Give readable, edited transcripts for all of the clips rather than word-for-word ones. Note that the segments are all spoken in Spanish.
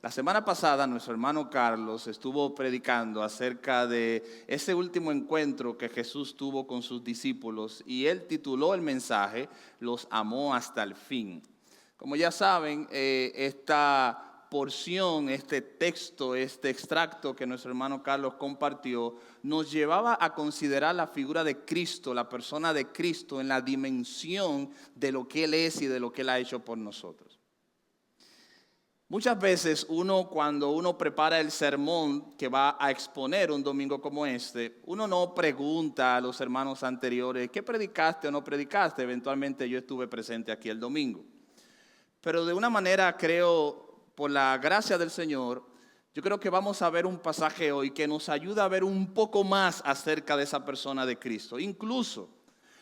La semana pasada nuestro hermano Carlos estuvo predicando acerca de ese último encuentro que Jesús tuvo con sus discípulos y él tituló el mensaje, "Los amó hasta el fin". Como ya saben, esta porción, este texto, este extracto que nuestro hermano Carlos compartió, nos llevaba a considerar la figura de Cristo, la persona de Cristo en la dimensión de lo que Él es y de lo que Él ha hecho por nosotros. Muchas veces cuando uno prepara el sermón que va a exponer un domingo como este, uno no pregunta a los hermanos anteriores, ¿qué predicaste o no predicaste? Eventualmente yo estuve presente aquí el domingo. Pero de una manera, creo, por la gracia del Señor, yo creo que vamos a ver un pasaje hoy que nos ayuda a ver un poco más acerca de esa persona de Cristo. Incluso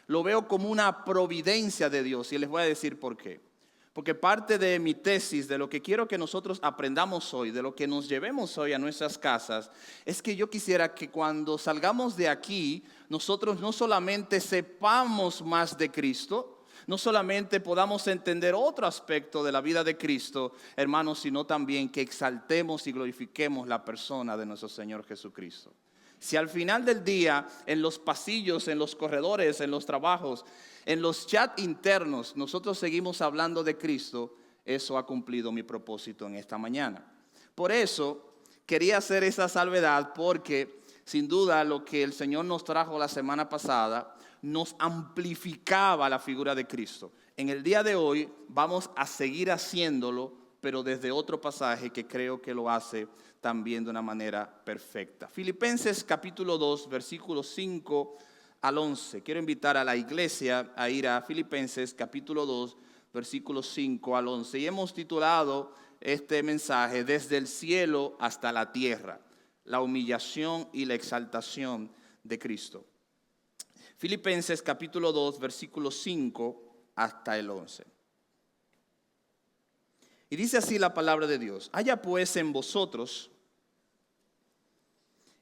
lo veo como una providencia de Dios y les voy a decir por qué. Porque parte de mi tesis, de lo que quiero que nosotros aprendamos hoy, de lo que nos llevemos hoy a nuestras casas, es que yo quisiera que cuando salgamos de aquí, nosotros no solamente sepamos más de Cristo, no solamente podamos entender otro aspecto de la vida de Cristo, hermanos, sino también que exaltemos y glorifiquemos la persona de nuestro Señor Jesucristo. Si al final del día, en los pasillos, en los corredores, en los trabajos, en los chats internos, nosotros seguimos hablando de Cristo, eso ha cumplido mi propósito en esta mañana. Por eso quería hacer esa salvedad porque sin duda lo que el Señor nos trajo la semana pasada nos amplificaba la figura de Cristo. En el día de hoy vamos a seguir haciéndolo, pero desde otro pasaje que creo que lo hace también de una manera perfecta. Filipenses capítulo 2, versículos 5 al 11. Quiero invitar a la iglesia a ir a Filipenses capítulo 2, versículos 5 al 11. Y hemos titulado este mensaje, "Desde el cielo hasta la tierra, la humillación y la exaltación de Cristo". Filipenses capítulo 2, versículos 5 hasta el 11. Y dice así la palabra de Dios: "Haya pues en vosotros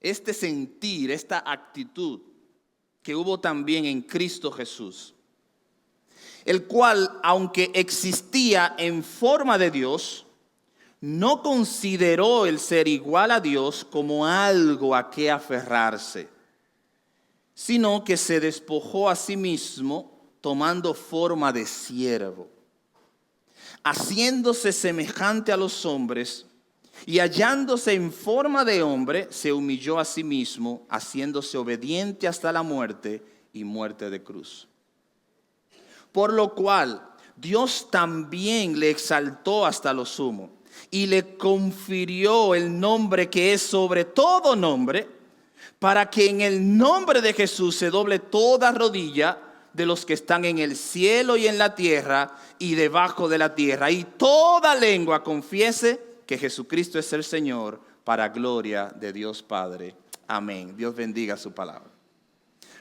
este sentir, esta actitud que hubo también en Cristo Jesús, el cual, aunque existía en forma de Dios, no consideró el ser igual a Dios como algo a que aferrarse, sino que se despojó a sí mismo, tomando forma de siervo, haciéndose semejante a los hombres, y hallándose en forma de hombre, se humilló a sí mismo, haciéndose obediente hasta la muerte y muerte de cruz. Por lo cual Dios también le exaltó hasta lo sumo y le confirió el nombre que es sobre todo nombre, para que en el nombre de Jesús se doble toda rodilla de los que están en el cielo y en la tierra y debajo de la tierra, y toda lengua confiese que Jesucristo es el Señor, para gloria de Dios Padre. Amén". Dios bendiga su palabra.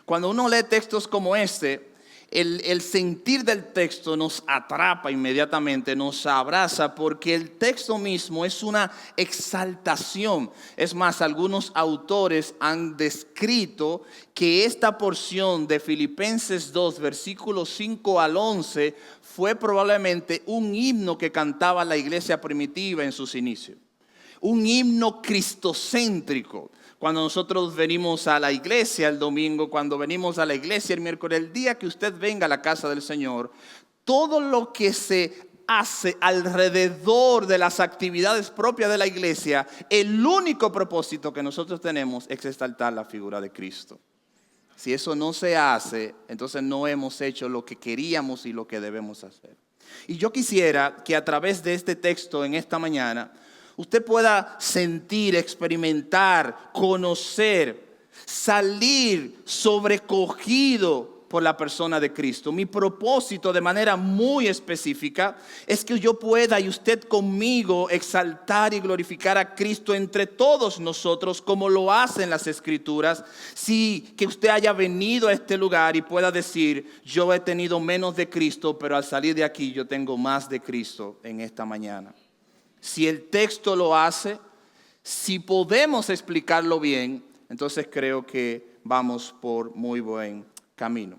Cuando uno lee textos como este, el sentir del texto nos atrapa inmediatamente, nos abraza, porque el texto mismo es una exaltación. Es más, algunos autores han descrito que esta porción de Filipenses 2, versículos 5 al 11, fue probablemente un himno que cantaba la iglesia primitiva en sus inicios. Un himno cristocéntrico. Cuando nosotros venimos a la iglesia el domingo, cuando venimos a la iglesia el miércoles, el día que usted venga a la casa del Señor, todo lo que se hace alrededor de las actividades propias de la iglesia, el único propósito que nosotros tenemos es exaltar la figura de Cristo. Si eso no se hace, entonces no hemos hecho lo que queríamos y lo que debemos hacer. Y yo quisiera que a través de este texto en esta mañana, usted pueda sentir, experimentar, conocer, salir sobrecogido por la persona de Cristo. Mi propósito de manera muy específica es que yo pueda y usted conmigo exaltar y glorificar a Cristo entre todos nosotros, como lo hacen las Escrituras. Sí, que usted haya venido a este lugar y pueda decir: yo he tenido menos de Cristo, pero al salir de aquí yo tengo más de Cristo en esta mañana. Si el texto lo hace, si podemos explicarlo bien, entonces creo que vamos por muy buen camino.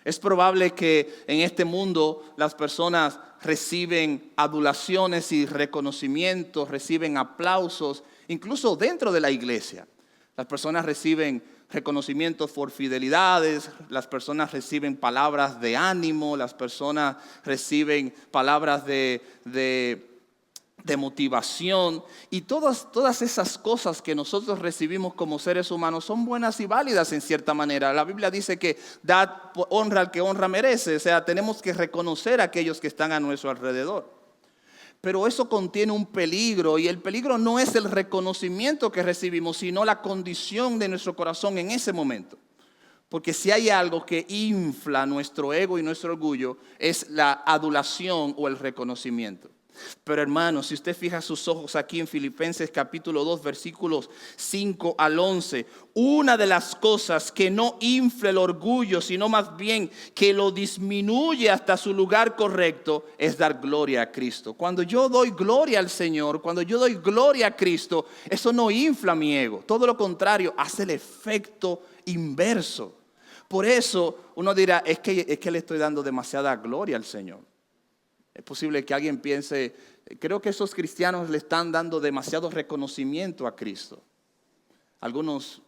Es probable que en este mundo las personas reciben adulaciones y reconocimientos, reciben aplausos, incluso dentro de la iglesia. Las personas reciben reconocimientos por fidelidades, las personas reciben palabras de ánimo, las personas reciben palabras de motivación, y todas esas cosas que nosotros recibimos como seres humanos son buenas y válidas en cierta manera. La Biblia dice que dad honra al que honra merece, o sea, tenemos que reconocer a aquellos que están a nuestro alrededor. Pero eso contiene un peligro, y el peligro no es el reconocimiento que recibimos, sino la condición de nuestro corazón en ese momento. Porque si hay algo que infla nuestro ego y nuestro orgullo, es la adulación o el reconocimiento. Pero hermanos, si usted fija sus ojos aquí en Filipenses capítulo 2, versículos 5 al 11, una de las cosas que no infla el orgullo, sino más bien que lo disminuye hasta su lugar correcto, es dar gloria a Cristo. Cuando yo doy gloria al Señor, cuando yo doy gloria a Cristo, eso no infla mi ego. Todo lo contrario, hace el efecto inverso. Por eso uno dirá, es que le estoy dando demasiada gloria al Señor. Es posible que alguien piense, creo que esos cristianos le están dando demasiado reconocimiento a Cristo. Algunos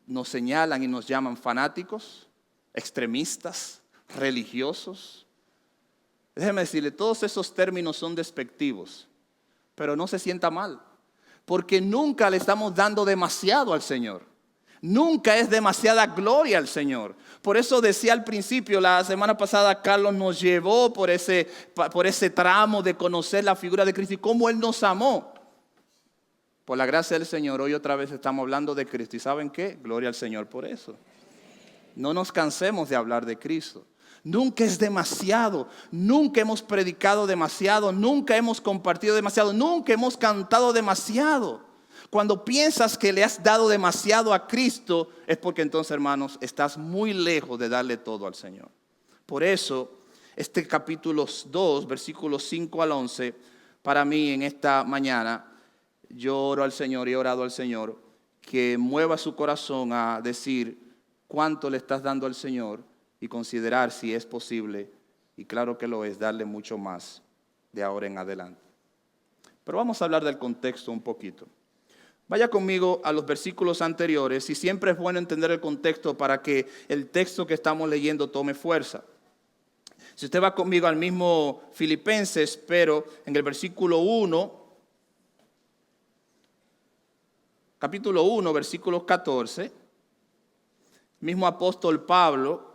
nos señalan y nos llaman fanáticos, extremistas, religiosos. Déjeme decirle, todos esos términos son despectivos, pero no se sienta mal, porque nunca le estamos dando demasiado al Señor. Nunca es demasiada gloria al Señor. Por eso decía al principio, la semana pasada Carlos nos llevó por ese tramo de conocer la figura de Cristo y cómo Él nos amó. Por la gracia del Señor, hoy otra vez estamos hablando de Cristo. ¿Y saben qué? Gloria al Señor por eso. No nos cansemos de hablar de Cristo. Nunca es demasiado. Nunca hemos predicado demasiado. Nunca hemos compartido demasiado. Nunca hemos cantado demasiado. Cuando piensas que le has dado demasiado a Cristo, es porque entonces, hermanos, estás muy lejos de darle todo al Señor. Por eso, este capítulo 2, versículos 5 al 11, para mí en esta mañana, yo oro al Señor y he orado al Señor que mueva su corazón a decir cuánto le estás dando al Señor y considerar si es posible, y claro que lo es, darle mucho más de ahora en adelante. Pero vamos a hablar del contexto un poquito. Vaya conmigo a los versículos anteriores, y siempre es bueno entender el contexto para que el texto que estamos leyendo tome fuerza. Si usted va conmigo al mismo Filipenses, pero en el versículo 1, capítulo 1, versículos 14, mismo apóstol Pablo,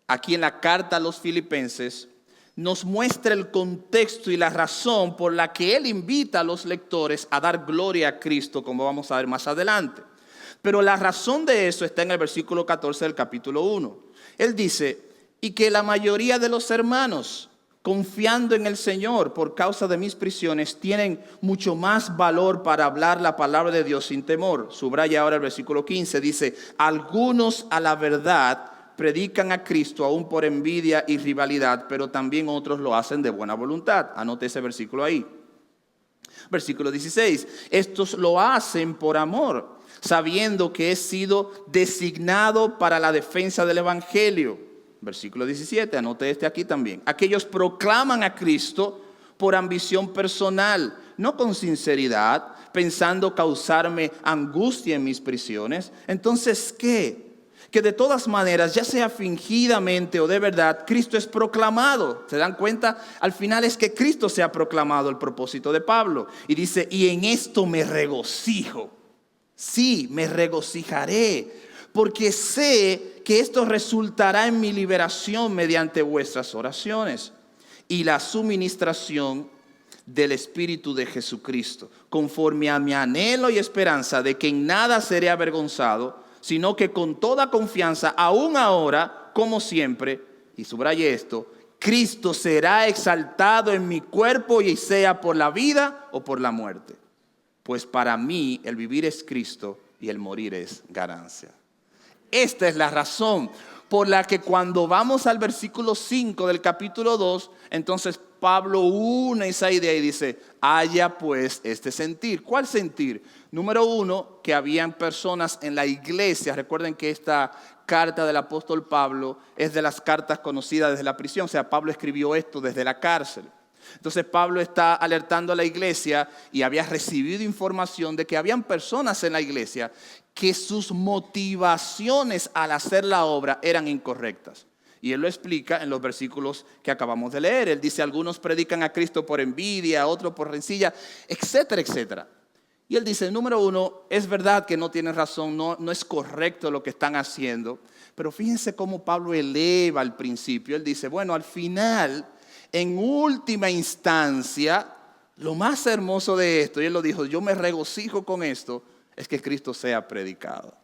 aquí en la carta a los Filipenses, nos muestra el contexto y la razón por la que él invita a los lectores a dar gloria a Cristo, como vamos a ver más adelante. Pero la razón de eso está en el versículo 14 del capítulo 1. Él dice, y que la mayoría de los hermanos, confiando en el Señor por causa de mis prisiones, tienen mucho más valor para hablar la palabra de Dios sin temor. Subraya ahora el versículo 15, dice, algunos a la verdad predican a Cristo aún por envidia y rivalidad, pero también otros lo hacen de buena voluntad. Anote ese versículo ahí. Versículo 16. Estos lo hacen por amor, sabiendo que he sido designado para la defensa del evangelio. Versículo 17. Anote este aquí también. Aquellos proclaman a Cristo por ambición personal, no con sinceridad, pensando causarme angustia en mis prisiones. Entonces, ¿qué? Que de todas maneras, ya sea fingidamente o de verdad, Cristo es proclamado. ¿Se dan cuenta? Al final es que Cristo se ha proclamado, el propósito de Pablo. Y dice, y en esto me regocijo. Sí, me regocijaré, porque sé que esto resultará en mi liberación mediante vuestras oraciones y la suministración del Espíritu de Jesucristo, conforme a mi anhelo y esperanza de que en nada seré avergonzado, sino que con toda confianza, aún ahora, como siempre, y subraye esto, Cristo será exaltado en mi cuerpo, y sea por la vida o por la muerte. Pues para mí el vivir es Cristo y el morir es ganancia. Esta es la razón por la que cuando vamos al versículo 5 del capítulo 2, entonces Pablo une esa idea y dice, haya pues este sentir. ¿Cuál sentir? Número 1, que habían personas en la iglesia. Recuerden que esta carta del apóstol Pablo es de las cartas conocidas desde la prisión. O sea, Pablo escribió esto desde la cárcel. Entonces Pablo está alertando a la iglesia y había recibido información de que habían personas en la iglesia que sus motivaciones al hacer la obra eran incorrectas. Y él lo explica en los versículos que acabamos de leer. Él dice, algunos predican a Cristo por envidia, otros por rencilla, etcétera, etcétera. Y él dice, número uno, es verdad que no tienen razón, no es correcto lo que están haciendo. Pero fíjense cómo Pablo eleva al principio. Él dice, bueno, al final, en última instancia, lo más hermoso de esto, y él lo dijo, yo me regocijo con esto, es que Cristo sea predicado.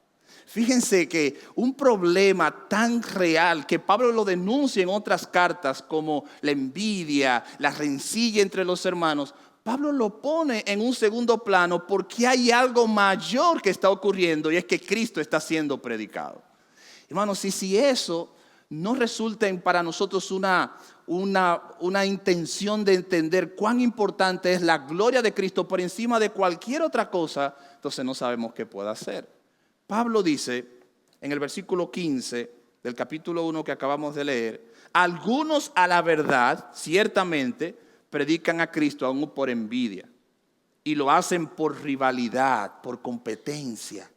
Fíjense que un problema tan real que Pablo lo denuncia en otras cartas como la envidia, la rencilla entre los hermanos, Pablo lo pone en un segundo plano porque hay algo mayor que está ocurriendo y es que Cristo está siendo predicado. Hermanos, si eso no resulta para nosotros una intención de entender cuán importante es la gloria de Cristo por encima de cualquier otra cosa, entonces no sabemos qué puede hacer. Pablo dice en el versículo 15 del capítulo 1 que acabamos de leer, algunos a la verdad, ciertamente, predican a Cristo aún por envidia y lo hacen por rivalidad, por competencia,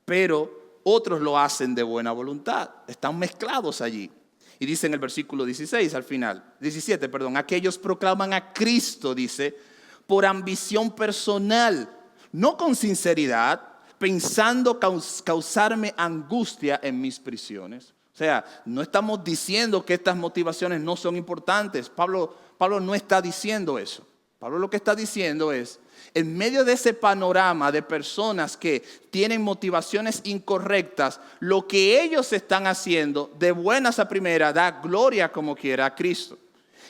pero otros lo hacen de buena voluntad, están mezclados allí. Y dice en el versículo 17 al final, aquellos proclaman a Cristo, dice, por ambición personal, no con sinceridad, pensando causarme angustia en mis prisiones. O sea, no estamos diciendo que estas motivaciones no son importantes. Pablo no está diciendo eso. Pablo lo que está diciendo es, en medio de ese panorama de personas que tienen motivaciones incorrectas, lo que ellos están haciendo, de buenas a primeras, da gloria como quiera a Cristo.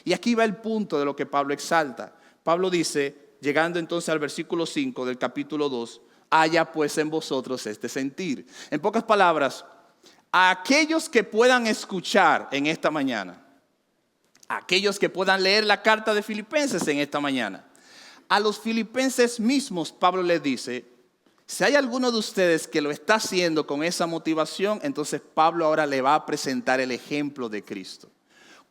Y aquí va el punto de lo que Pablo exalta. Pablo dice, llegando entonces al versículo 5 del capítulo 2, haya pues en vosotros este sentir. En pocas palabras, a aquellos que puedan escuchar en esta mañana, a aquellos que puedan leer la carta de Filipenses en esta mañana, a los filipenses mismos Pablo les dice, si hay alguno de ustedes que lo está haciendo con esa motivación, entonces Pablo ahora le va a presentar el ejemplo de Cristo.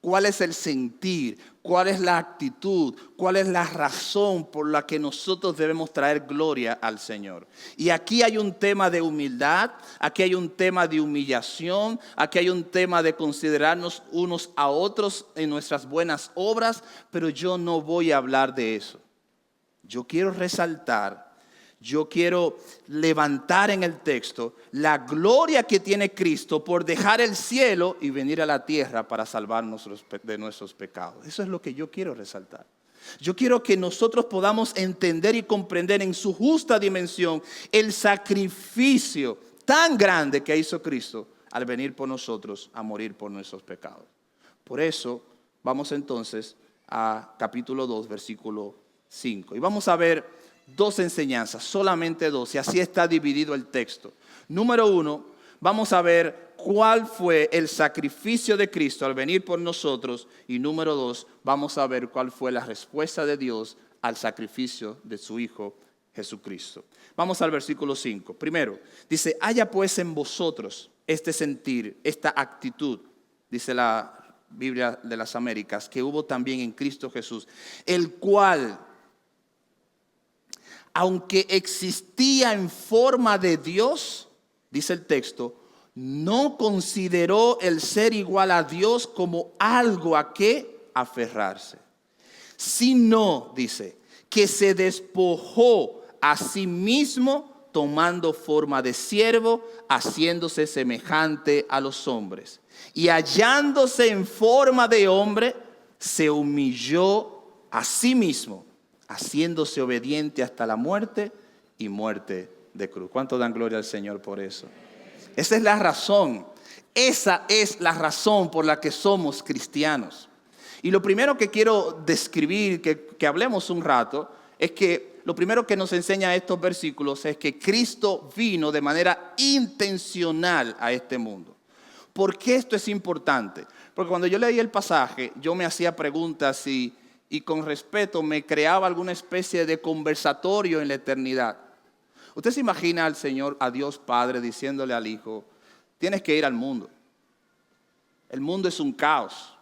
¿Cuál es el sentir? ¿Cuál es la actitud? ¿Cuál es la razón por la que nosotros debemos traer gloria al Señor? Y aquí hay un tema de humildad, aquí hay un tema de humillación, aquí hay un tema de considerarnos unos a otros en nuestras buenas obras, pero yo no voy a hablar de eso. Yo quiero resaltar, yo quiero levantar en el texto la gloria que tiene Cristo por dejar el cielo y venir a la tierra para salvarnos de nuestros pecados. Eso es lo que yo quiero resaltar. Yo quiero que nosotros podamos entender y comprender en su justa dimensión el sacrificio tan grande que hizo Cristo al venir por nosotros a morir por nuestros pecados. Por eso vamos entonces a capítulo 2, versículo 5. Y vamos a ver dos enseñanzas, solamente dos, y así está dividido el texto. Número 1, vamos a ver cuál fue el sacrificio de Cristo al venir por nosotros. Y número 2, vamos a ver cuál fue la respuesta de Dios al sacrificio de su Hijo Jesucristo. Vamos al versículo 5. Primero, dice, haya pues en vosotros este sentir, esta actitud, dice la Biblia de las Américas, que hubo también en Cristo Jesús, el cual, aunque existía en forma de Dios, dice el texto, no consideró el ser igual a Dios como algo a qué aferrarse, sino, dice, que se despojó a sí mismo tomando forma de siervo, haciéndose semejante a los hombres. Y hallándose en forma de hombre, se humilló a sí mismo, haciéndose obediente hasta la muerte y muerte de cruz. ¿Cuánto dan gloria al Señor por eso? Esa es la razón. Esa es la razón por la que somos cristianos. Y lo primero que quiero describir, que hablemos un rato, es que lo primero que nos enseña estos versículos es que Cristo vino de manera intencional a este mundo. ¿Por qué esto es importante? Porque cuando yo leí el pasaje, yo me hacía preguntas y con respeto me creaba alguna especie de conversatorio en la eternidad. Usted se imagina al Señor, a Dios Padre, diciéndole al Hijo, tienes que ir al mundo. El mundo es un caos.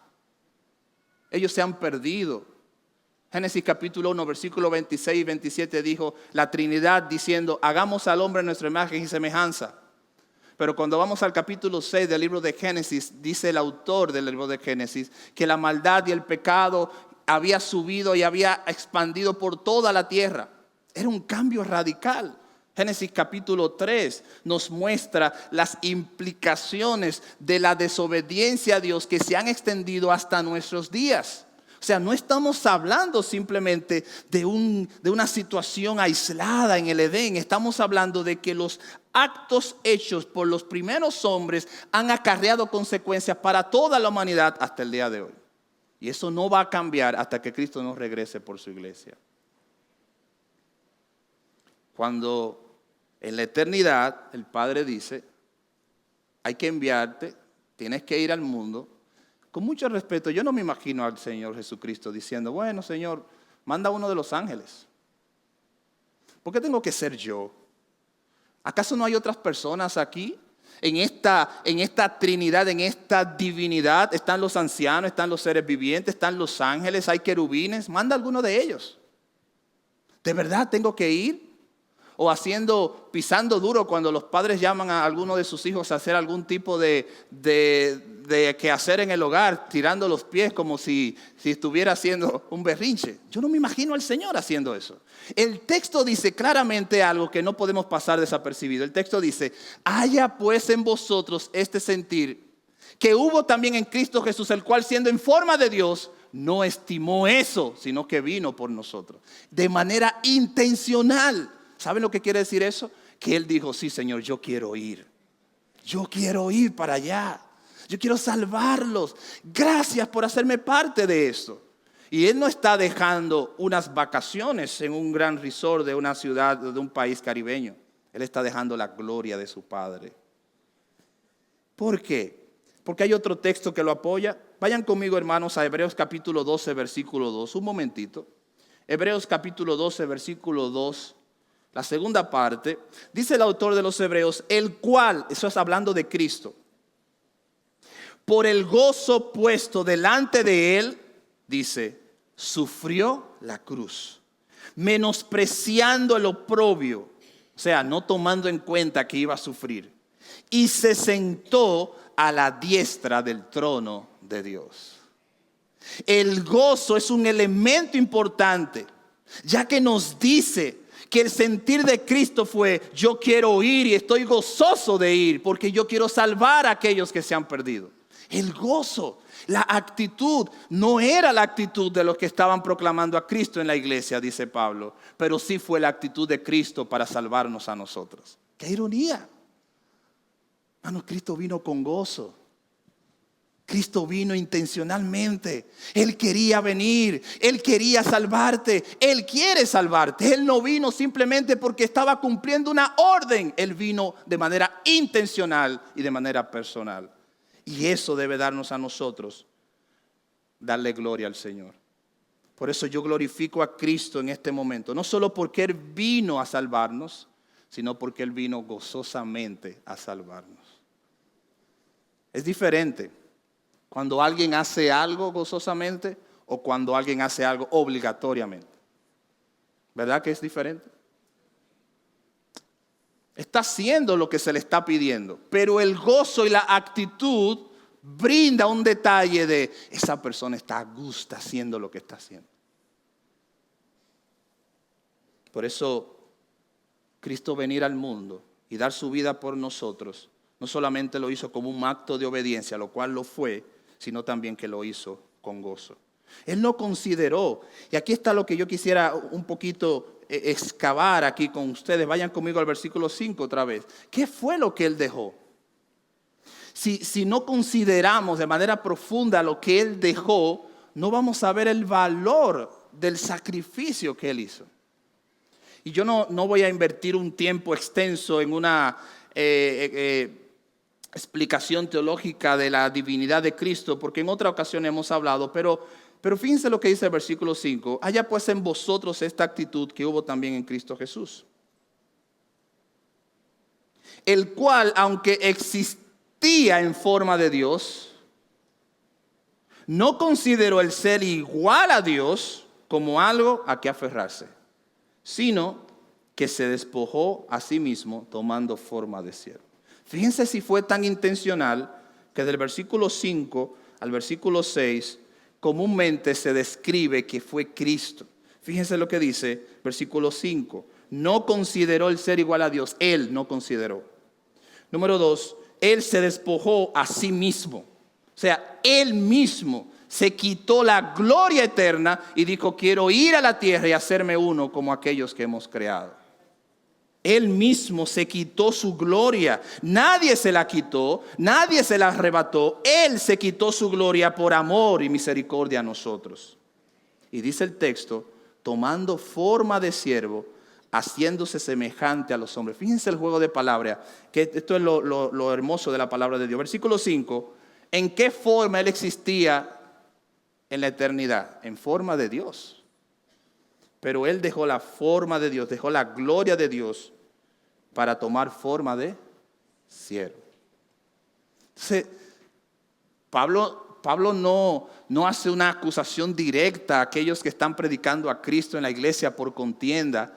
Ellos se han perdido. Génesis capítulo 1, versículo 26 y 27 dijo la Trinidad diciendo, hagamos al hombre en nuestra imagen y semejanza. Pero cuando vamos al capítulo 6 del libro de Génesis, dice el autor del libro de Génesis que la maldad y el pecado había subido y había expandido por toda la tierra. Era un cambio radical. Génesis capítulo 3 nos muestra las implicaciones de la desobediencia a Dios que se han extendido hasta nuestros días. O sea, no estamos hablando simplemente de una situación aislada en el Edén. Estamos hablando de que los actos hechos por los primeros hombres han acarreado consecuencias para toda la humanidad hasta el día de hoy. Y eso no va a cambiar hasta que Cristo nos regrese por su iglesia. Cuando en la eternidad el Padre dice, hay que enviarte, tienes que ir al mundo. Con mucho respeto, yo no me imagino al Señor Jesucristo diciendo, bueno, Señor, manda a uno de los ángeles. ¿Por qué tengo que ser yo? ¿Acaso no hay otras personas aquí? En esta Trinidad, en esta divinidad, están los ancianos, están los seres vivientes, están los ángeles, hay querubines. Manda a alguno de ellos. ¿De verdad tengo que ir? O pisando duro cuando los padres llaman a alguno de sus hijos a hacer algún tipo de quehacer en el hogar, tirando los pies como si estuviera haciendo un berrinche. Yo no me imagino al Señor haciendo eso. El texto dice claramente algo que no podemos pasar desapercibido. El texto dice, haya pues en vosotros este sentir que hubo también en Cristo Jesús, el cual siendo en forma de Dios, no estimó eso, sino que vino por nosotros. De manera intencional. ¿Saben lo que quiere decir eso? Que Él dijo, sí, Señor, yo quiero ir. Yo quiero ir para allá. Yo quiero salvarlos. Gracias por hacerme parte de esto. Y Él no está dejando unas vacaciones en un gran resort de una ciudad, de un país caribeño. Él está dejando la gloria de su Padre. ¿Por qué? Porque hay otro texto que lo apoya. Vayan conmigo, hermanos, a Hebreos capítulo 12, versículo 2. Un momentito. Hebreos capítulo 12, versículo 2. La segunda parte, dice el autor de los Hebreos, el cual, eso es hablando de Cristo, por el gozo puesto delante de Él, dice, sufrió la cruz, menospreciando el oprobio, o sea, no tomando en cuenta que iba a sufrir, y se sentó a la diestra del trono de Dios. El gozo es un elemento importante, ya que nos dice que el sentir de Cristo fue, yo quiero ir y estoy gozoso de ir porque yo quiero salvar a aquellos que se han perdido. El gozo, la actitud, no era la actitud de los que estaban proclamando a Cristo en la iglesia, dice Pablo, pero sí fue la actitud de Cristo para salvarnos a nosotros. ¡Qué ironía! Hermano, Cristo vino con gozo. Cristo vino intencionalmente. Él quería venir. Él quería salvarte. Él quiere salvarte. Él no vino simplemente porque estaba cumpliendo una orden. Él vino de manera intencional y de manera personal. Y eso debe darnos a nosotros, darle gloria al Señor. Por eso yo glorifico a Cristo en este momento. No solo porque Él vino a salvarnos, sino porque Él vino gozosamente a salvarnos. Es diferente cuando alguien hace algo gozosamente o cuando alguien hace algo obligatoriamente. ¿Verdad que es diferente? Está haciendo lo que se le está pidiendo, pero el gozo y la actitud brinda un detalle de esa persona está a gusto haciendo lo que está haciendo. Por eso Cristo venir al mundo y dar su vida por nosotros, no solamente lo hizo como un acto de obediencia, lo cual lo fue, sino también que lo hizo con gozo. Él no consideró, y aquí está lo que yo quisiera un poquito excavar aquí con ustedes. Vayan conmigo al versículo 5 otra vez. ¿Qué fue lo que Él dejó? Si no consideramos de manera profunda lo que Él dejó, no vamos a ver el valor del sacrificio que Él hizo. Y yo no voy a invertir un tiempo extenso en una explicación teológica de la divinidad de Cristo, porque en otra ocasión hemos hablado, pero fíjense lo que dice el versículo 5. Haya pues en vosotros esta actitud que hubo también en Cristo Jesús, el cual, aunque existía en forma de Dios, no consideró el ser igual a Dios como algo a que aferrarse, sino que se despojó a sí mismo tomando forma de siervo. Fíjense si fue tan intencional que del versículo 5 al versículo 6 comúnmente se describe que fue Cristo. Fíjense lo que dice versículo 5. No consideró el ser igual a Dios. Él no consideró. Número 2, Él se despojó a sí mismo. O sea, Él mismo se quitó la gloria eterna y dijo, quiero ir a la tierra y hacerme uno como aquellos que hemos creado. Él mismo se quitó su gloria. Nadie se la quitó, nadie se la arrebató. Él se quitó su gloria por amor y misericordia a nosotros. Y dice el texto, tomando forma de siervo, haciéndose semejante a los hombres. Fíjense el juego de palabras, que esto es lo hermoso de la palabra de Dios. Versículo 5, ¿en qué forma Él existía en la eternidad? En forma de Dios. Pero Él dejó la forma de Dios, dejó la gloria de Dios para tomar forma de siervo. Entonces, Pablo no hace una acusación directa a aquellos que están predicando a Cristo en la iglesia por contienda.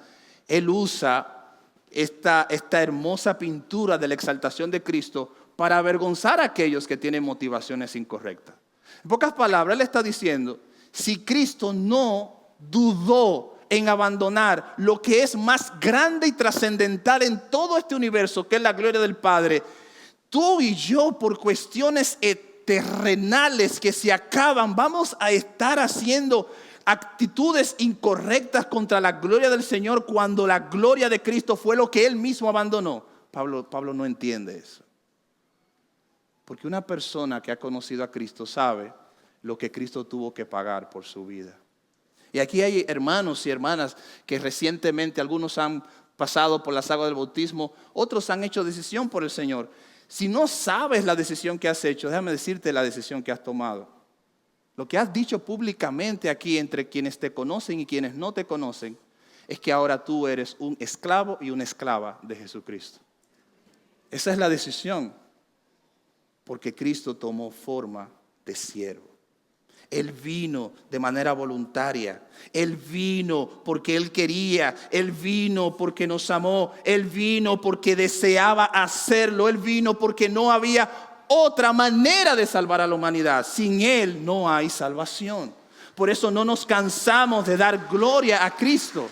Él usa esta hermosa pintura de la exaltación de Cristo para avergonzar a aquellos que tienen motivaciones incorrectas. En pocas palabras, Él está diciendo, si Cristo no dudó en abandonar lo que es más grande y trascendental en todo este universo, que es la gloria del Padre, tú y yo, por cuestiones terrenales que se acaban, vamos a estar haciendo actitudes incorrectas contra la gloria del Señor cuando la gloria de Cristo fue lo que Él mismo abandonó. Pablo no entiende eso. Porque una persona que ha conocido a Cristo sabe lo que Cristo tuvo que pagar por su vida. Y aquí hay hermanos y hermanas que recientemente, algunos han pasado por las aguas del bautismo, otros han hecho decisión por el Señor. Si no sabes la decisión que has hecho, déjame decirte la decisión que has tomado. Lo que has dicho públicamente aquí entre quienes te conocen y quienes no te conocen, es que ahora tú eres un esclavo y una esclava de Jesucristo. Esa es la decisión, porque Cristo tomó forma de siervo. Él vino de manera voluntaria. Él vino porque Él quería. Él vino porque nos amó. Él vino porque deseaba hacerlo. Él vino porque no había otra manera de salvar a la humanidad. Sin Él no hay salvación. Por eso no nos cansamos de dar gloria a Cristo.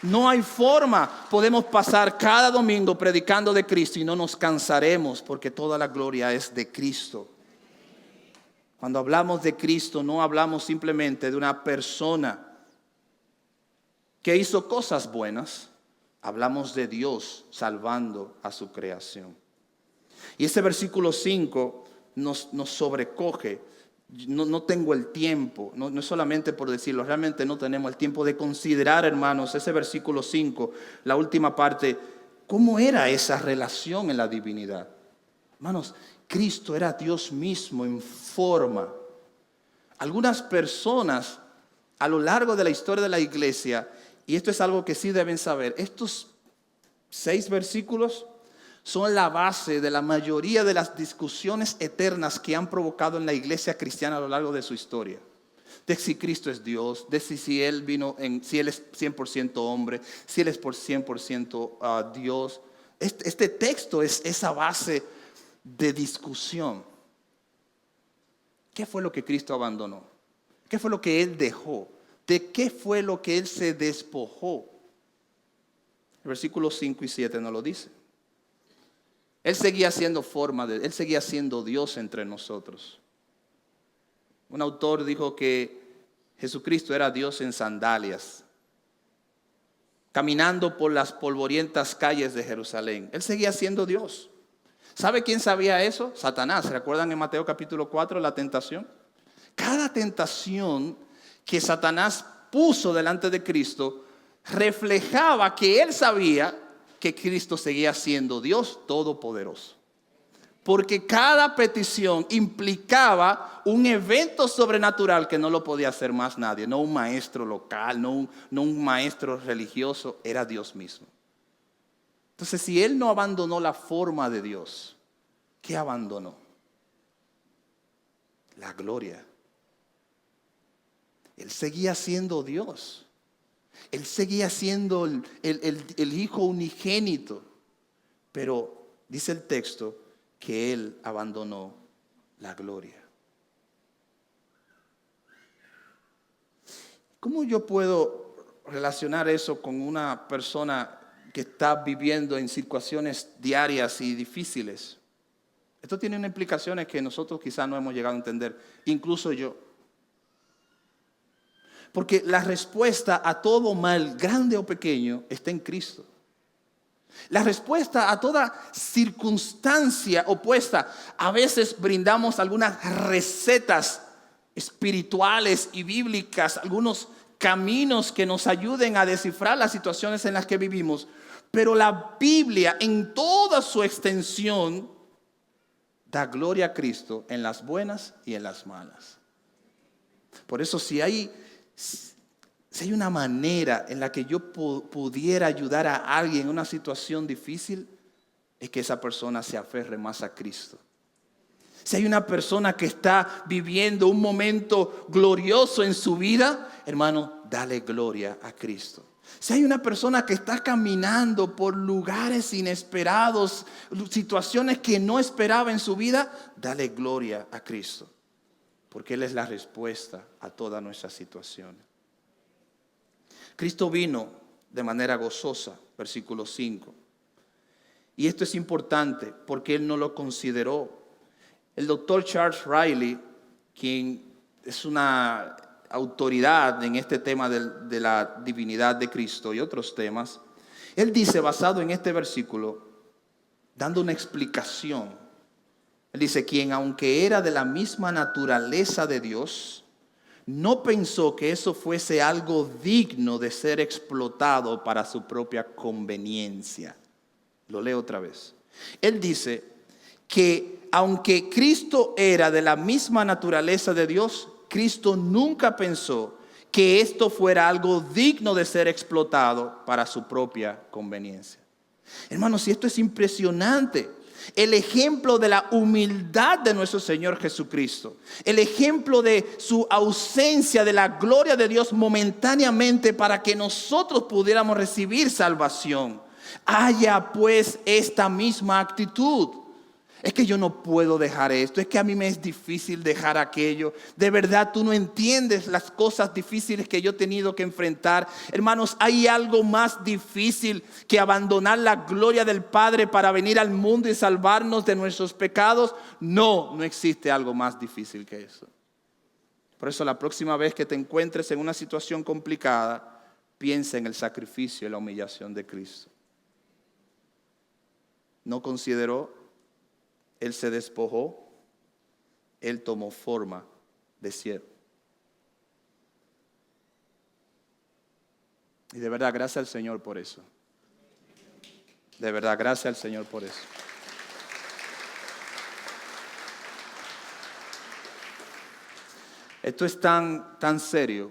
No hay forma. Podemos pasar cada domingo predicando de Cristo y no nos cansaremos porque toda la gloria es de Cristo. Cuando hablamos de Cristo, no hablamos simplemente de una persona que hizo cosas buenas. Hablamos de Dios salvando a su creación. Y ese versículo 5 nos sobrecoge. No tengo el tiempo, no es solamente por decirlo, realmente no tenemos el tiempo de considerar, hermanos, ese versículo 5, la última parte, ¿cómo era esa relación en la divinidad? Hermanos, Cristo era Dios mismo en forma. Algunas personas a lo largo de la historia de la iglesia, y esto es algo que sí deben saber, estos 6 versículos son la base de la mayoría de las discusiones eternas que han provocado en la iglesia cristiana a lo largo de su historia. De si Cristo es Dios, de si Él vino, si Él es 100% hombre, si Él es por 100% Dios. Este texto es esa base de discusión. ¿Qué fue lo que Cristo abandonó? ¿Qué fue lo que Él dejó? ¿De qué fue lo que Él se despojó? El versículo 5 y 7 nos lo dice. Él seguía siendo Él seguía siendo Dios entre nosotros. Un autor dijo que Jesucristo era Dios en sandalias, caminando por las polvorientas calles de Jerusalén. Él seguía siendo Dios. ¿Sabe quién sabía eso? Satanás. ¿Recuerdan en Mateo capítulo 4 la tentación? Cada tentación que Satanás puso delante de Cristo reflejaba que él sabía que Cristo seguía siendo Dios todopoderoso. Porque cada petición implicaba un evento sobrenatural que no lo podía hacer más nadie. No un maestro local, no un maestro religioso, era Dios mismo. Entonces, si Él no abandonó la forma de Dios, ¿qué abandonó? La gloria. Él seguía siendo Dios. Él seguía siendo el Hijo unigénito. Pero dice el texto que Él abandonó la gloria. ¿Cómo yo puedo relacionar eso con una persona que está viviendo en situaciones diarias y difíciles? Esto tiene unas implicaciones que nosotros quizás no hemos llegado a entender, incluso yo. Porque la respuesta a todo mal, grande o pequeño, está en Cristo. La respuesta a toda circunstancia opuesta, a veces brindamos algunas recetas espirituales y bíblicas, algunos caminos que nos ayuden a descifrar las situaciones en las que vivimos. Pero la Biblia en toda su extensión da gloria a Cristo en las buenas y en las malas. Por eso si hay una manera en la que yo pudiera ayudar a alguien en una situación difícil, es que esa persona se aferre más a Cristo. Si hay una persona que está viviendo un momento glorioso en su vida, hermano, dale gloria a Cristo. Si hay una persona que está caminando por lugares inesperados, situaciones que no esperaba en su vida, dale gloria a Cristo. Porque Él es la respuesta a todas nuestras situaciones. Cristo vino de manera gozosa, versículo 5. Y esto es importante porque Él no lo consideró. El doctor Charles Riley, quien es una autoridad en este tema de la divinidad de Cristo y otros temas, él dice, basado en este versículo, dando una explicación, él dice, quien aunque era de la misma naturaleza de Dios, no pensó que eso fuese algo digno de ser explotado para su propia conveniencia. Lo leo otra vez. Él dice que aunque Cristo era de la misma naturaleza de Dios, Cristo nunca pensó que esto fuera algo digno de ser explotado para su propia conveniencia. Hermanos, y esto es impresionante. El ejemplo de la humildad de nuestro Señor Jesucristo. El ejemplo de su ausencia de la gloria de Dios momentáneamente para que nosotros pudiéramos recibir salvación. Haya pues esta misma actitud. Es que yo no puedo dejar esto, es que a mí me es difícil dejar aquello. De verdad tú no entiendes las cosas difíciles que yo he tenido que enfrentar. Hermanos, ¿hay algo más difícil que abandonar la gloria del Padre para venir al mundo y salvarnos de nuestros pecados? No, no existe algo más difícil que eso. Por eso la próxima vez que te encuentres en una situación complicada, piensa en el sacrificio y la humillación de Cristo. No consideró. Él se despojó, Él tomó forma de siervo. Y de verdad, gracias al Señor por eso. De verdad, gracias al Señor por eso. Esto es tan serio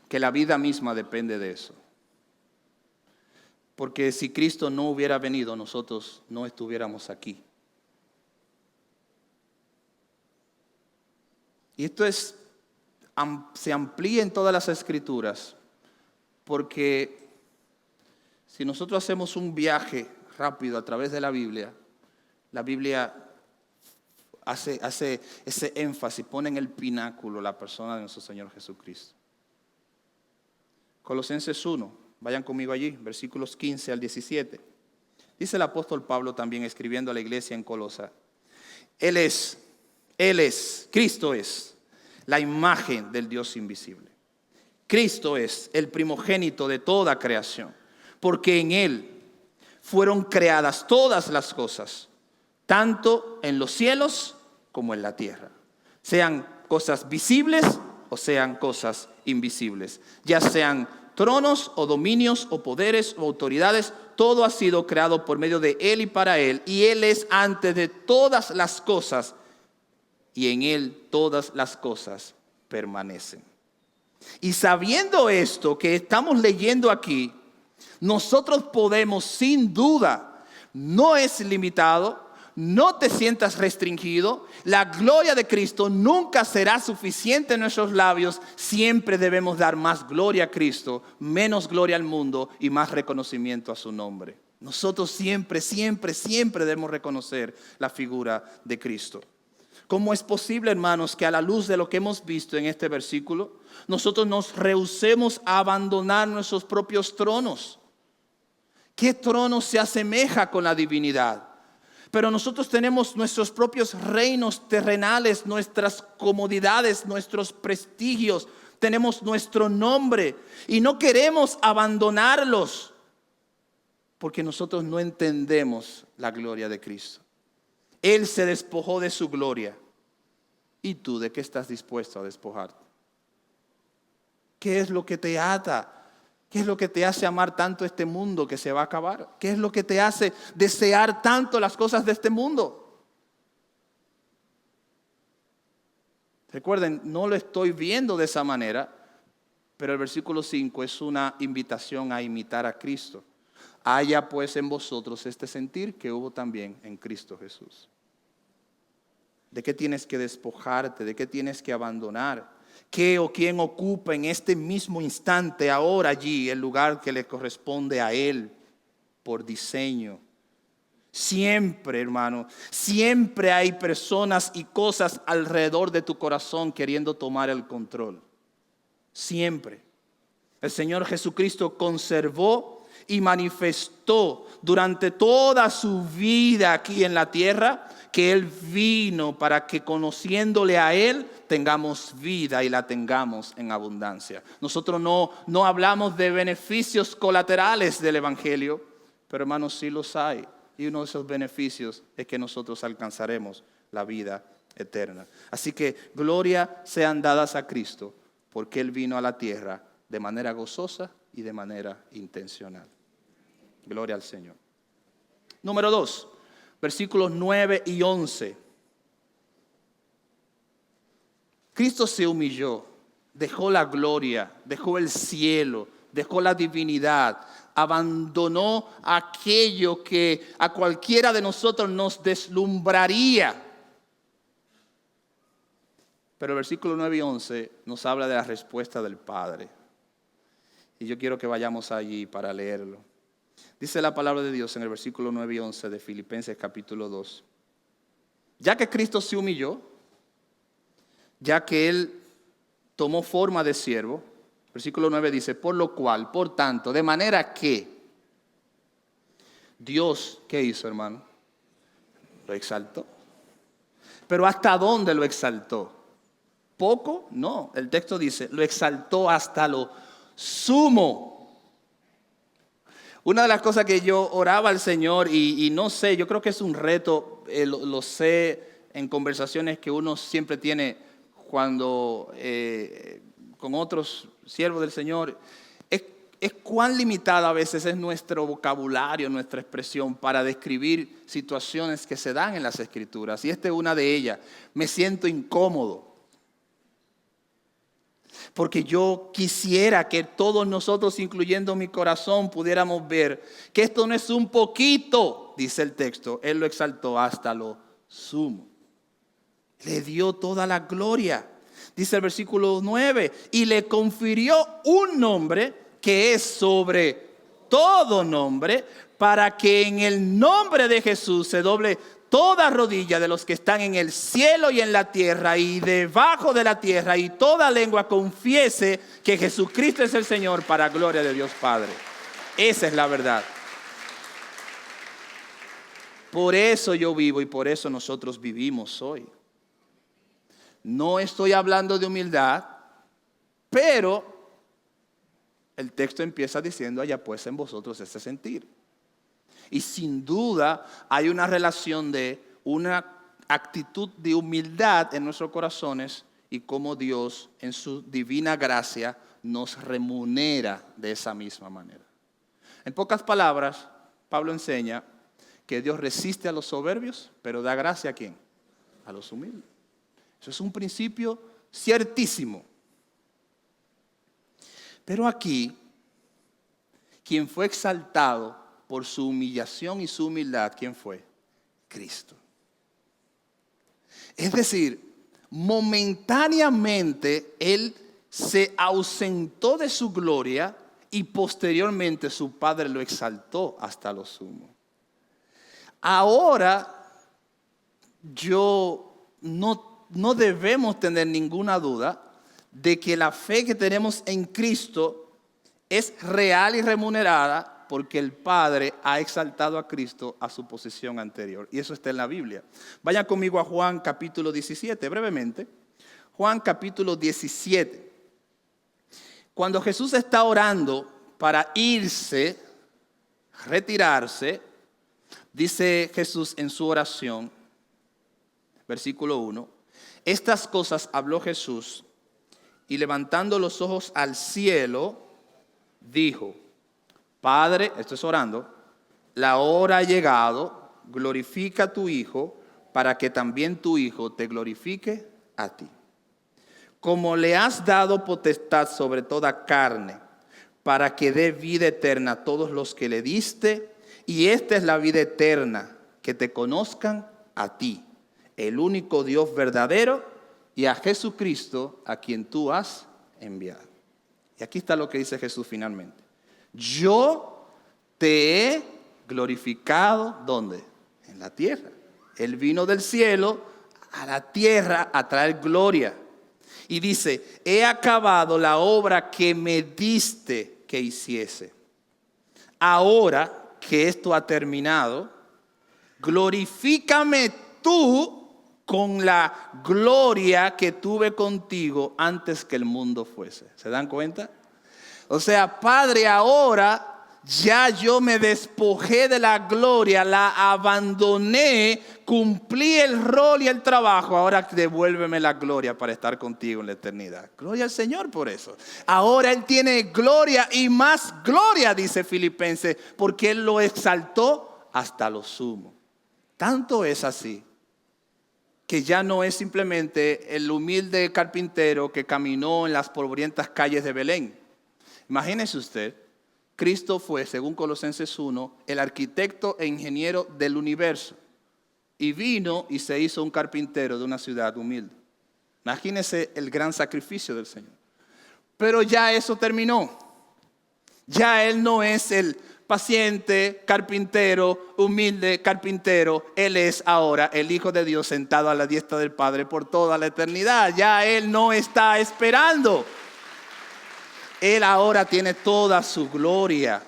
que la vida misma depende de eso. Porque si Cristo no hubiera venido, nosotros no estuviéramos aquí. Y esto se amplía en todas las escrituras, porque si nosotros hacemos un viaje rápido a través de la Biblia hace ese énfasis, pone en el pináculo la persona de nuestro Señor Jesucristo. Colosenses 1, vayan conmigo allí, versículos 15 al 17. Dice el apóstol Pablo también escribiendo a la iglesia en Colosa. Cristo es la imagen del Dios invisible. Cristo es el primogénito de toda creación, porque en Él fueron creadas todas las cosas, tanto en los cielos como en la tierra, sean cosas visibles o sean cosas invisibles, ya sean tronos o dominios o poderes o autoridades, todo ha sido creado por medio de Él y para Él, y Él es antes de todas las cosas, y en Él todas las cosas permanecen. Y sabiendo esto que estamos leyendo aquí, nosotros podemos sin duda, no es limitado, no te sientas restringido. La gloria de Cristo nunca será suficiente en nuestros labios. Siempre debemos dar más gloria a Cristo, menos gloria al mundo y más reconocimiento a su nombre. Nosotros siempre debemos reconocer la figura de Cristo. ¿Cómo es posible, hermanos, que a la luz de lo que hemos visto en este versículo, nosotros nos rehusemos a abandonar nuestros propios tronos? ¿Qué trono se asemeja con la divinidad? Pero nosotros tenemos nuestros propios reinos terrenales, nuestras comodidades, nuestros prestigios, tenemos nuestro nombre y no queremos abandonarlos porque nosotros no entendemos la gloria de Cristo. Él se despojó de su gloria. ¿Y tú de qué estás dispuesto a despojarte? ¿Qué es lo que te ata? ¿Qué es lo que te hace amar tanto este mundo que se va a acabar? ¿Qué es lo que te hace desear tanto las cosas de este mundo? Recuerden, no lo estoy viendo de esa manera, pero el versículo 5 es una invitación a imitar a Cristo. Haya pues en vosotros este sentir que hubo también en Cristo Jesús. ¿De qué tienes que despojarte? ¿De qué tienes que abandonar? ¿Qué o quién ocupa en este mismo instante, ahora allí, el lugar que le corresponde a Él por diseño? Siempre, hermano, siempre hay personas y cosas alrededor de tu corazón queriendo tomar el control. Siempre. El Señor Jesucristo conservó y manifestó durante toda su vida aquí en la tierra que Él vino para que conociéndole a Él tengamos vida y la tengamos en abundancia. Nosotros no hablamos de beneficios colaterales del Evangelio, pero hermanos, sí los hay. Y uno de esos beneficios es que nosotros alcanzaremos la vida eterna. Así que gloria sean dadas a Cristo porque Él vino a la tierra de manera gozosa y de manera intencional. Gloria al Señor. Número 2, versículos 9 y 11. Cristo se humilló, dejó la gloria, dejó el cielo, dejó la divinidad, abandonó aquello que a cualquiera de nosotros nos deslumbraría. Pero el versículo 9 y 11 nos habla de la respuesta del Padre. Y yo quiero que vayamos allí para leerlo. Dice la palabra de Dios en el versículo 9 y 11 de Filipenses capítulo 2. Ya que Cristo se humilló, ya que Él tomó forma de siervo, versículo 9 dice, por lo cual, por tanto, de manera que Dios, ¿qué hizo, hermano? Lo exaltó. Pero ¿hasta dónde lo exaltó? ¿Poco? No, el texto dice, lo exaltó hasta lo sumo. Una de las cosas que yo oraba al Señor y no sé, yo creo que es un reto, lo sé en conversaciones que uno siempre tiene cuando con otros siervos del Señor, es cuán limitada a veces es nuestro vocabulario, nuestra expresión para describir situaciones que se dan en las Escrituras. Y esta es una de ellas. Me siento incómodo. Porque yo quisiera que todos nosotros, incluyendo mi corazón, pudiéramos ver que esto no es un poquito, dice el texto. Él lo exaltó hasta lo sumo. Le dio toda la gloria. Dice el versículo 9, y le confirió un nombre que es sobre todo nombre, para que en el nombre de Jesús se doble toda rodilla de los que están en el cielo y en la tierra y debajo de la tierra, y toda lengua confiese que Jesucristo es el Señor, para gloria de Dios Padre. Esa es la verdad. Por eso yo vivo y por eso nosotros vivimos hoy. No estoy hablando de humildad, pero el texto empieza diciendo, haya pues en vosotros ese sentir. Y sin duda hay una relación de una actitud de humildad en nuestros corazones y cómo Dios en su divina gracia nos remunera de esa misma manera. En pocas palabras, Pablo enseña que Dios resiste a los soberbios, pero da gracia ¿a quién? A los humildes. Eso es un principio ciertísimo. Pero aquí, quien fue exaltado por su humillación y su humildad, ¿quién fue? Cristo. Es decir, momentáneamente Él se ausentó de su gloria y posteriormente su Padre lo exaltó hasta lo sumo. Ahora no debemos tener ninguna duda de que la fe que tenemos en Cristo es real y remunerada porque el Padre ha exaltado a Cristo a su posición anterior. Y eso está en la Biblia. Vayan conmigo a Juan capítulo 17, brevemente. Juan capítulo 17. Cuando Jesús está orando para irse, retirarse, dice Jesús en su oración, versículo 1, estas cosas habló Jesús y levantando los ojos al cielo, dijo, Padre, esto es orando, la hora ha llegado, glorifica a tu Hijo, para que también tu Hijo te glorifique a ti. Como le has dado potestad sobre toda carne, para que dé vida eterna a todos los que le diste, y esta es la vida eterna, que te conozcan a ti, el único Dios verdadero, y a Jesucristo, a quien tú has enviado. Y aquí está lo que dice Jesús finalmente. Yo te he glorificado, ¿dónde? En la tierra. Él vino del cielo a la tierra a traer gloria. Y dice, he acabado la obra que me diste que hiciese. Ahora que esto ha terminado, glorifícame tú con la gloria que tuve contigo antes que el mundo fuese. ¿Se dan cuenta? O sea, Padre, ahora ya yo me despojé de la gloria, la abandoné, cumplí el rol y el trabajo. Ahora devuélveme la gloria para estar contigo en la eternidad. Gloria al Señor por eso. Ahora Él tiene gloria y más gloria, dice Filipenses, porque Él lo exaltó hasta lo sumo. Tanto es así que ya no es simplemente el humilde carpintero que caminó en las polvorientas calles de Belén. Imagínese usted, Cristo fue, según Colosenses 1, el arquitecto e ingeniero del universo. Y vino y se hizo un carpintero de una ciudad humilde. Imagínese el gran sacrificio del Señor. Pero ya eso terminó. Ya Él no es el paciente, carpintero, humilde carpintero. Él es ahora el Hijo de Dios sentado a la diestra del Padre por toda la eternidad. Ya Él no está esperando. Él ahora tiene toda su gloria.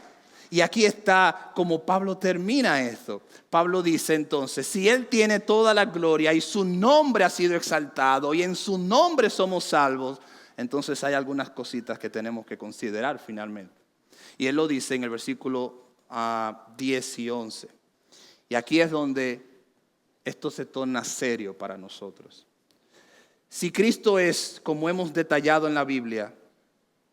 Y aquí está como Pablo termina esto. Pablo dice entonces, si Él tiene toda la gloria y su nombre ha sido exaltado y en su nombre somos salvos, entonces hay algunas cositas que tenemos que considerar finalmente. Y Él lo dice en el versículo 10 y 11. Y aquí es donde esto se torna serio para nosotros. Si Cristo es, como hemos detallado en la Biblia,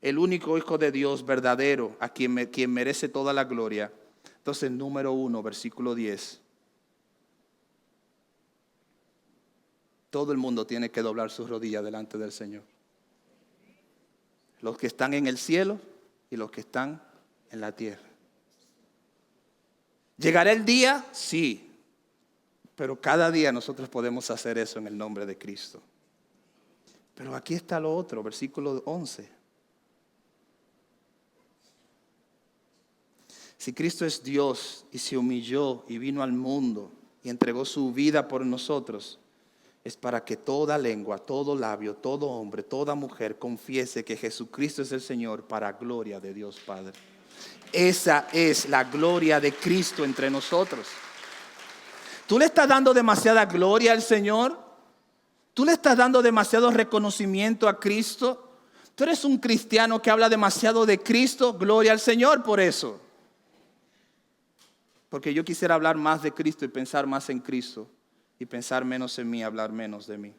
el único Hijo de Dios verdadero, a quien merece toda la gloria. Entonces, número 1, versículo 10. Todo el mundo tiene que doblar sus rodillas delante del Señor. Los que están en el cielo y los que están en la tierra. ¿Llegará el día? Sí. Pero cada día nosotros podemos hacer eso en el nombre de Cristo. Pero aquí está lo otro, versículo 11. Si Cristo es Dios y se humilló y vino al mundo y entregó su vida por nosotros, es para que toda lengua, todo labio, todo hombre, toda mujer confiese que Jesucristo es el Señor para gloria de Dios Padre. Esa es la gloria de Cristo entre nosotros. ¿Tú le estás dando demasiada gloria al Señor? ¿Tú le estás dando demasiado reconocimiento a Cristo? ¿Tú eres un cristiano que habla demasiado de Cristo? Gloria al Señor por eso. Porque yo quisiera hablar más de Cristo y pensar más en Cristo. Y pensar menos en mí, hablar menos de mí.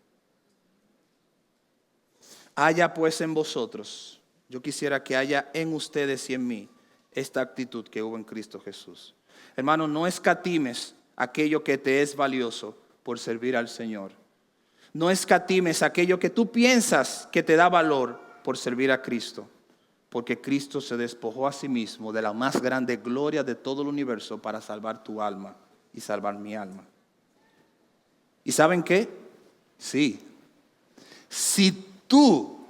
Haya pues en vosotros, yo quisiera que haya en ustedes y en mí esta actitud que hubo en Cristo Jesús. Hermano, no escatimes aquello que te es valioso por servir al Señor. No escatimes aquello que tú piensas que te da valor por servir a Cristo. Porque Cristo se despojó a sí mismo de la más grande gloria de todo el universo para salvar tu alma y salvar mi alma. ¿Y saben qué? Sí. Si tú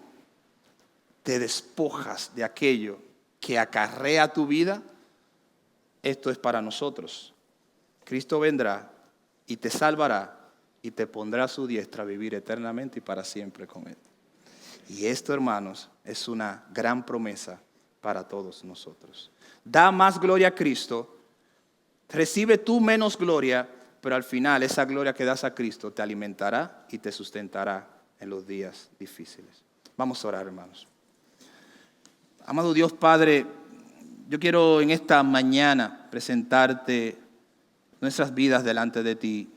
te despojas de aquello que acarrea tu vida, esto es para nosotros. Cristo vendrá y te salvará y te pondrá a su diestra a vivir eternamente y para siempre con Él. Y esto, hermanos, es una gran promesa para todos nosotros. Da más gloria a Cristo, recibe tú menos gloria, pero al final esa gloria que das a Cristo te alimentará y te sustentará en los días difíciles. Vamos a orar, hermanos. Amado Dios Padre, yo quiero en esta mañana presentarte nuestras vidas delante de ti.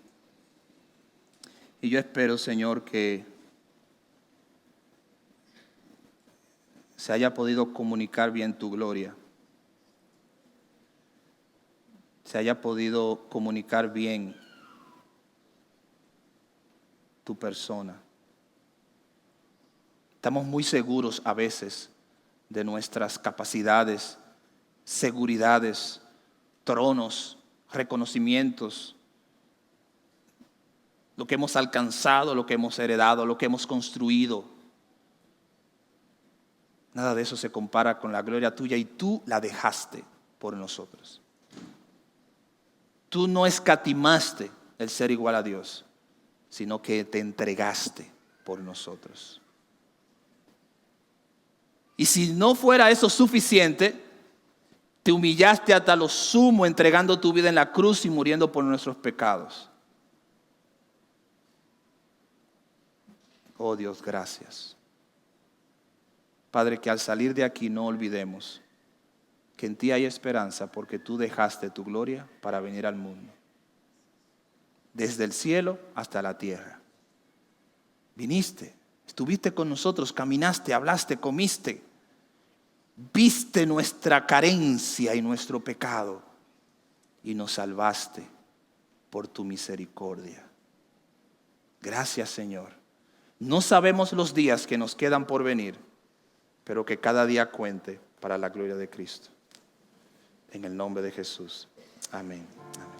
Y yo espero, Señor, que se haya podido comunicar bien tu gloria. Se haya podido comunicar bien tu persona. Estamos muy seguros a veces de nuestras capacidades, seguridades, tronos, reconocimientos, lo que hemos alcanzado, lo que hemos heredado, lo que hemos construido. Nada de eso se compara con la gloria tuya y tú la dejaste por nosotros. Tú no escatimaste el ser igual a Dios, sino que te entregaste por nosotros. Y si no fuera eso suficiente, te humillaste hasta lo sumo, entregando tu vida en la cruz y muriendo por nuestros pecados. Oh Dios, gracias. Padre, que al salir de aquí no olvidemos que en ti hay esperanza porque tú dejaste tu gloria para venir al mundo. Desde el cielo hasta la tierra. Viniste, estuviste con nosotros, caminaste, hablaste, comiste. Viste nuestra carencia y nuestro pecado y nos salvaste por tu misericordia. Gracias, Señor. No sabemos los días que nos quedan por venir, pero que cada día cuente para la gloria de Cristo. En el nombre de Jesús. Amén. Amén.